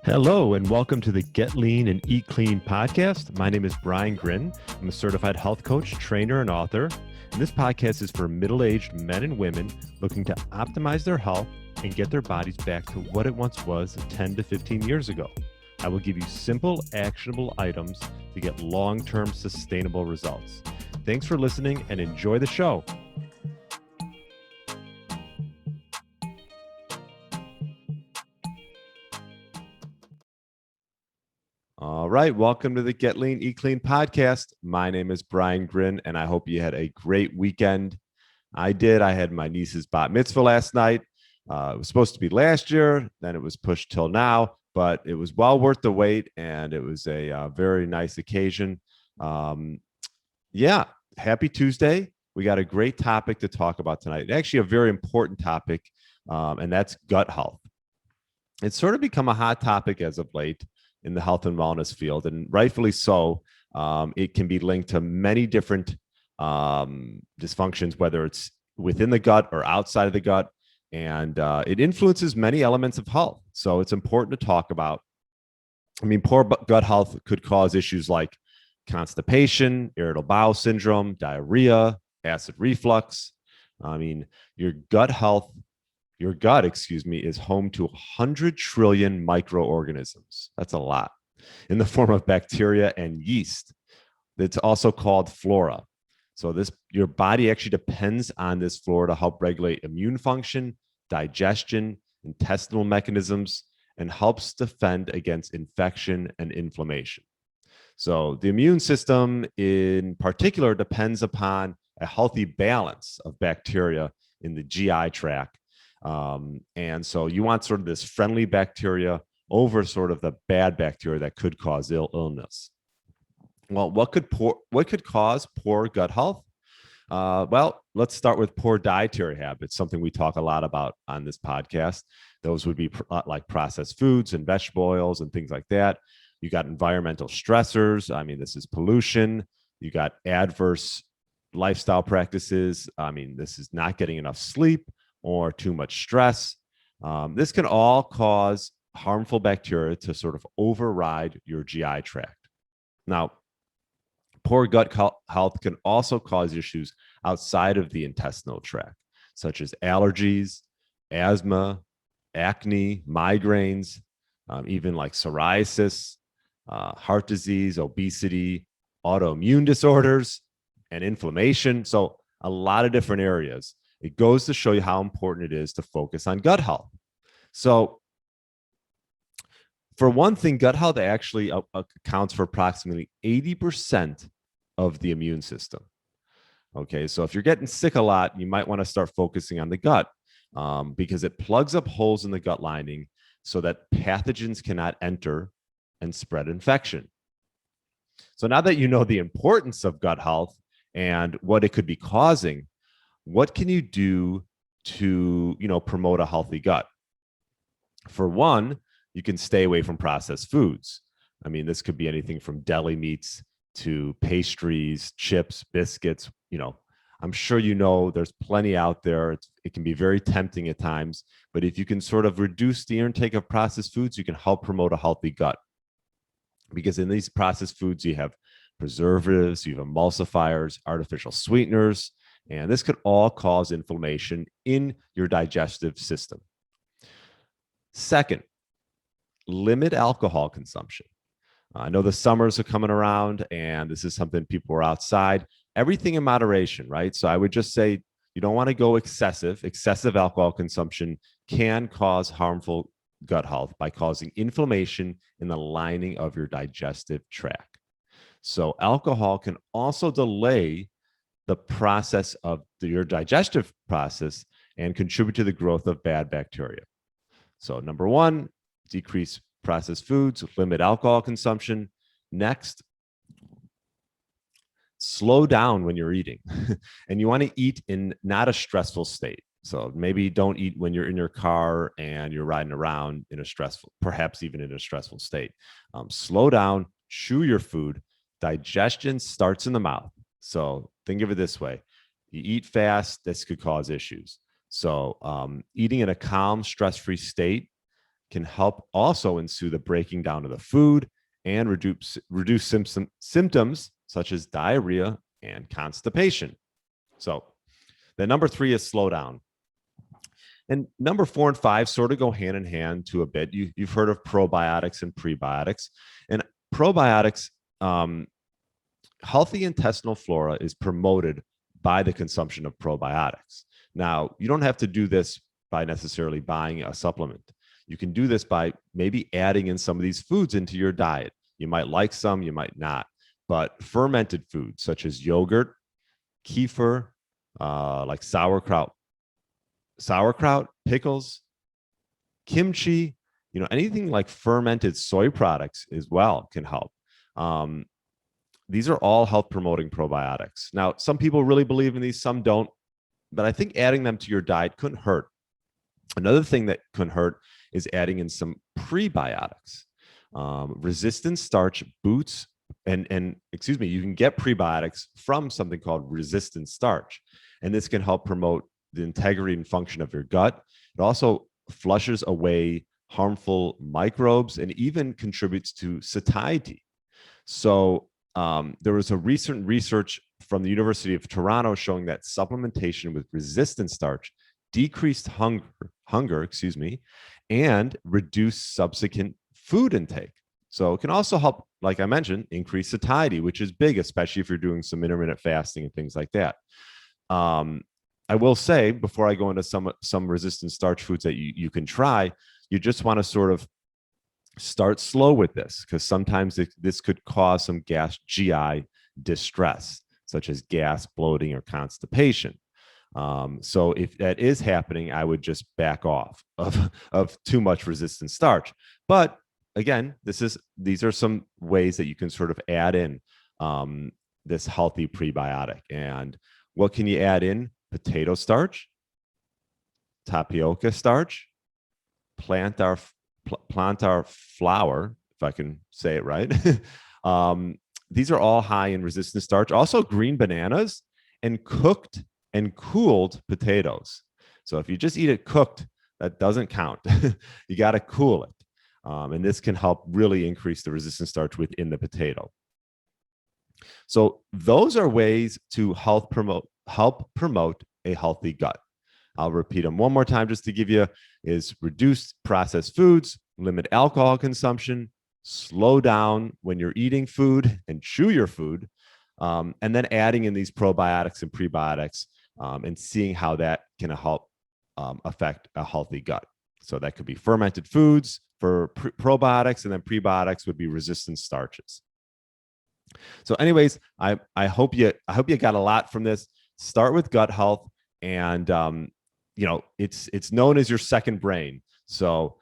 Hello, and welcome to the Get Lean and Eat Clean podcast. My name is Brian Grin. I'm a certified health coach, trainer, and author. And this podcast is for middle-aged men and women looking to optimize their health and get their bodies back to what it once was 10 to 15 years ago. I will give you simple, actionable items to get long-term sustainable results. Thanks for listening and enjoy the show. All right, welcome to the Get Lean, Eat Clean podcast. My name is Brian Grin, and I hope you had a great weekend. I did. I had my niece's bat mitzvah last night. It was supposed to be last year, then it was pushed till now, but it was well worth the wait, and it was a very nice occasion. Happy Tuesday. We got a great topic to talk about tonight. Actually, a very important topic, and that's gut health. It's sort of become a hot topic as of late in the health and wellness field, and rightfully so. It can be linked to many different dysfunctions, whether it's within the gut or outside of the gut, and it influences many elements of health. So it's important to talk about. I mean, poor gut health could cause issues like constipation, irritable bowel syndrome, diarrhea, acid reflux. I mean, your gut, is home to 100 trillion microorganisms. That's a lot, in the form of bacteria and yeast. It's also called flora. So your body actually depends on this flora to help regulate immune function, digestion, intestinal mechanisms, and helps defend against infection and inflammation. So the immune system in particular depends upon a healthy balance of bacteria in the GI tract. And so you want sort of this friendly bacteria over sort of the bad bacteria that could cause illness. Well, what could cause poor gut health? Well, let's start with poor dietary habits, something we talk a lot about on this podcast. Those would be like processed foods and vegetable oils and things like that. You got environmental stressors. I mean, this is pollution. You got adverse lifestyle practices. I mean, this is not getting enough sleep or too much stress. This can all cause harmful bacteria to sort of override your GI tract. Now, poor gut health can also cause issues outside of the intestinal tract, such as allergies, asthma, acne, migraines, even like psoriasis, heart disease, obesity, autoimmune disorders, and inflammation. So a lot of different areas. It goes to show you how important it is to focus on gut health. So for one thing, gut health actually accounts for approximately 80% of the immune system. Okay, so if you're getting sick a lot, you might want to start focusing on the gut because it plugs up holes in the gut lining so that pathogens cannot enter and spread infection. So now that you know the importance of gut health and what it could be causing, what can you do to, promote a healthy gut? For one, you can stay away from processed foods. I mean, this could be anything from deli meats to pastries, chips, biscuits. I'm sure there's plenty out there. It can be very tempting at times, but if you can sort of reduce the intake of processed foods, you can help promote a healthy gut. Because in these processed foods, you have preservatives, you have emulsifiers, artificial sweeteners, and this could all cause inflammation in your digestive system. Second, limit alcohol consumption. I know the summers are coming around, and this is something people are outside. Everything in moderation, right? So I would just say you don't want to go excessive. Excessive alcohol consumption can cause harmful gut health by causing inflammation in the lining of your digestive tract. So alcohol can also delay the process of your digestive process and contribute to the growth of bad bacteria. So number one, decrease processed foods, limit alcohol consumption. Next, slow down when you're eating. And you want to eat in not a stressful state. So maybe don't eat when you're in your car and you're riding around in a stressful, perhaps even in a stressful state. Slow down, chew your food. Digestion starts in the mouth. So think of it this way. You eat fast, this could cause issues. So eating in a calm, stress-free state can help also ensue the breaking down of the food and reduce symptoms such as diarrhea and constipation. So the number 3 is slow down. And number 4 and 5 sort of go hand in hand to a bit. You've heard of probiotics and prebiotics. And probiotics, healthy intestinal flora is promoted by the consumption of probiotics. Now, you don't have to do this by necessarily buying a supplement. You can do this by maybe adding in some of these foods into your diet. You might like some, you might not. But fermented foods such as yogurt, kefir, like sauerkraut, pickles, kimchi, anything like fermented soy products as well can help. These are all health promoting probiotics. Now, some people really believe in these, some don't, but I think adding them to your diet couldn't hurt. Another thing that couldn't hurt is adding in some prebiotics. Resistant starch boosts, you can get prebiotics from something called resistant starch. And this can help promote the integrity and function of your gut. It also flushes away harmful microbes and even contributes to satiety. So there was a recent research from the University of Toronto showing that supplementation with resistant starch decreased hunger, and reduced subsequent food intake. So it can also help, like I mentioned, increase satiety, which is big, especially if you're doing some intermittent fasting and things like that. I will say, before I go into some resistant starch foods that you can try, you just want to sort of start slow with this, because sometimes this could cause some GI distress, such as gas, bloating, or constipation. So if that is happening, I would just back off of too much resistant starch. But again, these are some ways that you can sort of add in this healthy prebiotic. And what can you add in? Potato starch, tapioca starch, plantar flour, if I can say it right. These are all high in resistant starch. Also green bananas and cooked and cooled potatoes. So if you just eat it cooked, that doesn't count. You got to cool it. And this can help really increase the resistant starch within the potato. So those are ways to help promote a healthy gut. I'll repeat them one more time just to give you: is reduce processed foods, limit alcohol consumption, slow down when you're eating food and chew your food, and then adding in these probiotics and prebiotics and seeing how that can help affect a healthy gut. So that could be fermented foods for probiotics, and then prebiotics would be resistant starches. So anyways, I hope you got a lot from this. Start with gut health, and it's known as your second brain. So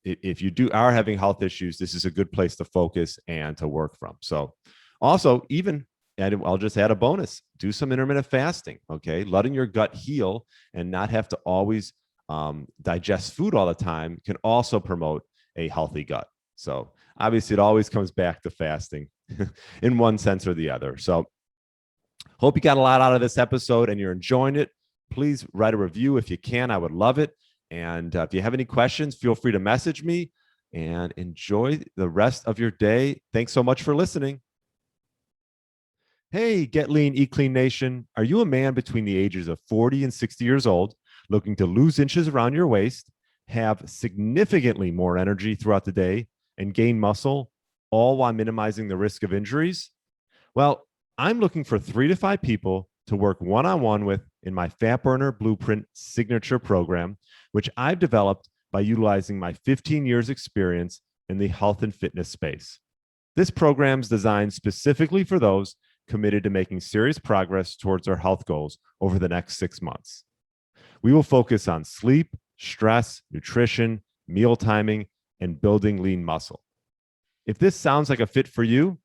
if you are having health issues, this is a good place to focus and to work from. So also, I'll just add a bonus: do some intermittent fasting. Okay, letting your gut heal and not have to always digest food all the time can also promote a healthy gut. So obviously, it always comes back to fasting in one sense or the other. So hope you got a lot out of this episode and you're enjoying it. Please write a review if you can. I would love it. And if you have any questions, feel free to message me, and enjoy the rest of your day. Thanks so much for listening. Hey, Get Lean, Eat Clean Nation. Are you a man between the ages of 40 and 60 years old, looking to lose inches around your waist, have significantly more energy throughout the day, and gain muscle, all while minimizing the risk of injuries? Well, I'm looking for 3 to 5 people to work one-on-one with in my Fat Burner Blueprint Signature Program, which I've developed by utilizing my 15 years experience in the health and fitness space. This program is designed specifically for those committed to making serious progress towards their health goals over the next 6 months. We will focus on sleep, stress, nutrition, meal timing, and building lean muscle. If this sounds like a fit for you,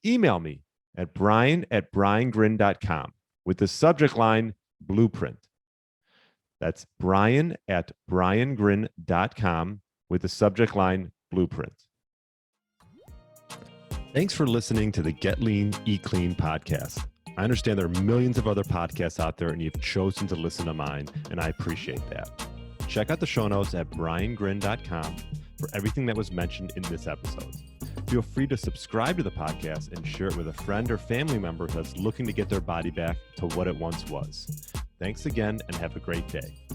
email me at brian@briangrin.com with the subject line Blueprint. That's brian@briangrin.com with the subject line Blueprint. Thanks for listening to the Get Lean, Eat Clean podcast. I understand there are millions of other podcasts out there, and you've chosen to listen to mine, and I appreciate that. Check out the show notes at briangrin.com for everything that was mentioned in this episode. Feel free to subscribe to the podcast and share it with a friend or family member that's looking to get their body back to what it once was. Thanks again and have a great day.